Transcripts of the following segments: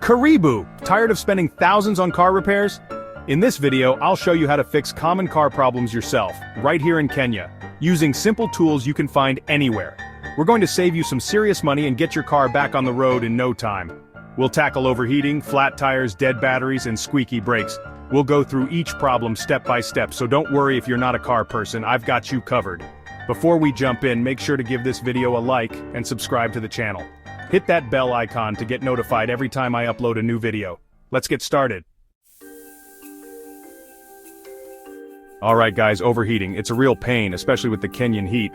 Karibu! Tired of spending thousands on car repairs? In this video, I'll show you how to fix common car problems yourself, right here in Kenya, using simple tools you can find anywhere. We're going to save you some serious money and get your car back on the road in no time. We'll tackle overheating, flat tires, dead batteries, and squeaky brakes. We'll go through each problem step by step, so don't worry if you're not a car person, I've got you covered. Before we jump in, make sure to give this video a like and subscribe to the channel. Hit that bell icon to get notified every time I upload a new video. Let's get started. Alright guys, overheating, it's a real pain, especially with the Kenyan heat.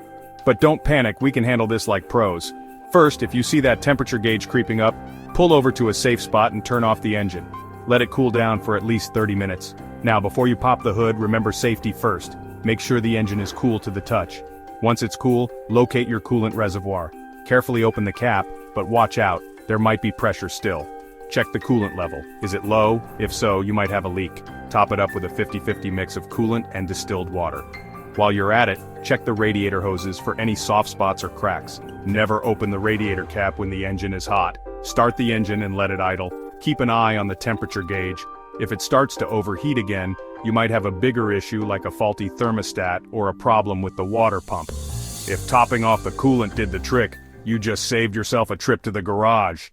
But don't panic, we can handle this like pros. First, if you see that temperature gauge creeping up, pull over to a safe spot and turn off the engine. Let it cool down for at least 30 minutes. Now before you pop the hood, remember safety first. Make sure the engine is cool to the touch. Once it's cool, locate your coolant reservoir. Carefully open the cap, but watch out, there might be pressure still. Check the coolant level. Is it low? If so, you might have a leak. Top it up with a 50-50 mix of coolant and distilled water. While you're at it, check the radiator hoses for any soft spots or cracks. Never open the radiator cap when the engine is hot. Start the engine and let it idle. Keep an eye on the temperature gauge. If it starts to overheat again, you might have a bigger issue like a faulty thermostat or a problem with the water pump. If topping off the coolant did the trick, you just saved yourself a trip to the garage.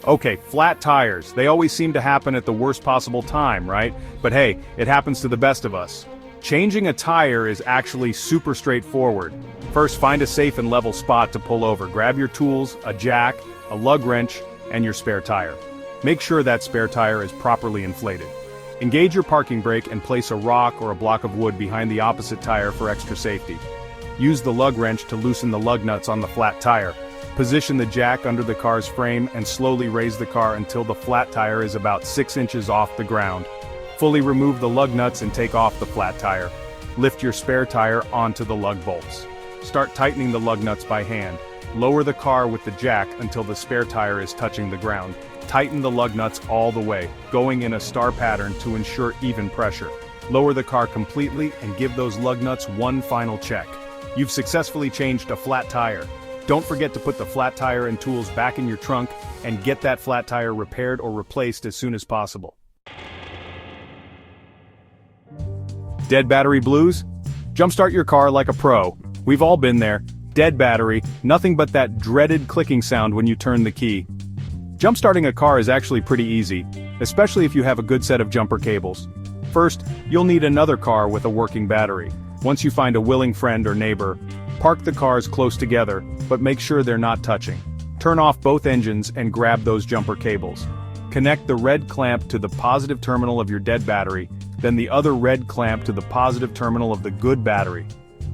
Okay, flat tires. They always seem to happen at the worst possible time, right? But hey, it happens to the best of us. Changing a tire is actually super straightforward. First, find a safe and level spot to pull over. Grab your tools, a jack, a lug wrench, and your spare tire. Make sure that spare tire is properly inflated. Engage your parking brake and place a rock or a block of wood behind the opposite tire for extra safety. Use the lug wrench to loosen the lug nuts on the flat tire. Position the jack under the car's frame and slowly raise the car until the flat tire is about 6 inches off the ground. Fully remove the lug nuts and take off the flat tire. Lift your spare tire onto the lug bolts. Start tightening the lug nuts by hand. Lower the car with the jack until the spare tire is touching the ground. Tighten the lug nuts all the way, going in a star pattern to ensure even pressure. Lower the car completely and give those lug nuts one final check. You've successfully changed a flat tire. Don't forget to put the flat tire and tools back in your trunk and get that flat tire repaired or replaced as soon as possible. Dead battery blues? Jumpstart your car like a pro. We've all been there. Dead battery, nothing but that dreaded clicking sound when you turn the key. Jumpstarting a car is actually pretty easy, especially if you have a good set of jumper cables. First, you'll need another car with a working battery. Once you find a willing friend or neighbor, park the cars close together, but make sure they're not touching. Turn off both engines and grab those jumper cables. Connect the red clamp to the positive terminal of your dead battery, then the other red clamp to the positive terminal of the good battery.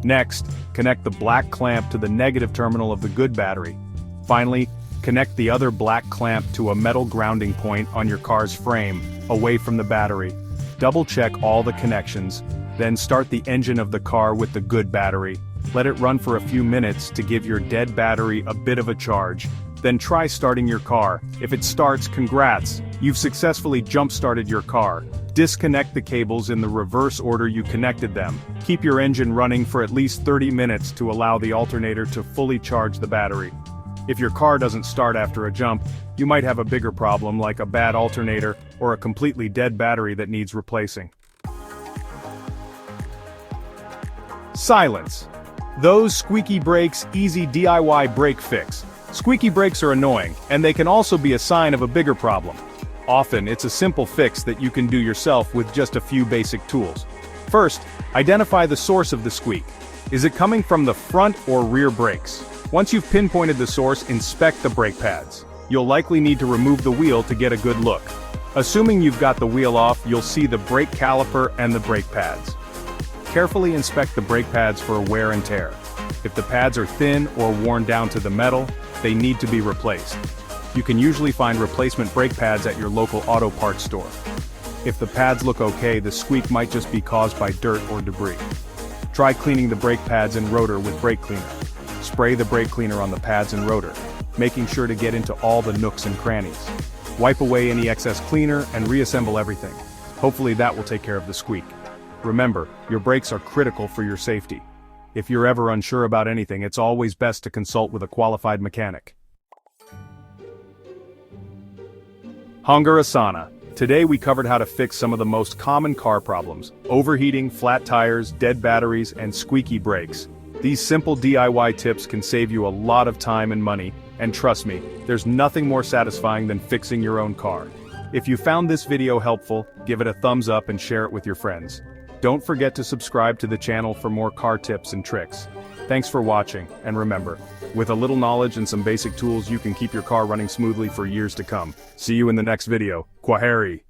Next, connect the black clamp to the negative terminal of the good battery. Finally, connect the other black clamp to a metal grounding point on your car's frame, away from the battery. Double-check all the connections, then start the engine of the car with the good battery. Let it run for a few minutes to give your dead battery a bit of a charge. Then try starting your car. If it starts, congrats! You've successfully jump-started your car. Disconnect the cables in the reverse order you connected them. Keep your engine running for at least 30 minutes to allow the alternator to fully charge the battery. If your car doesn't start after a jump, you might have a bigger problem like a bad alternator or a completely dead battery that needs replacing. Silence. Those squeaky brakes, easy DIY brake fix. Squeaky brakes are annoying, and they can also be a sign of a bigger problem. Often, it's a simple fix that you can do yourself with just a few basic tools. First, identify the source of the squeak. Is it coming from the front or rear brakes? Once you've pinpointed the source, inspect the brake pads. You'll likely need to remove the wheel to get a good look. Assuming you've got the wheel off, you'll see the brake caliper and the brake pads. Carefully inspect the brake pads for wear and tear. If the pads are thin or worn down to the metal, they need to be replaced. You can usually find replacement brake pads at your local auto parts store. If the pads look okay, the squeak might just be caused by dirt or debris. Try cleaning the brake pads and rotor with brake cleaner. Spray the brake cleaner on the pads and rotor, making sure to get into all the nooks and crannies. Wipe away any excess cleaner and reassemble everything. Hopefully that will take care of the squeak. Remember, your brakes are critical for your safety. If you're ever unsure about anything, it's always best to consult with a qualified mechanic. Hunger Asana. Today we covered how to fix some of the most common car problems: overheating, flat tires, dead batteries, and squeaky brakes. These simple DIY tips can save you a lot of time and money, and trust me, there's nothing more satisfying than fixing your own car. If you found this video helpful, give it a thumbs up and share it with your friends. Don't forget to subscribe to the channel for more car tips and tricks. Thanks for watching, and remember, with a little knowledge and some basic tools you can keep your car running smoothly for years to come. See you in the next video. Kwaheri.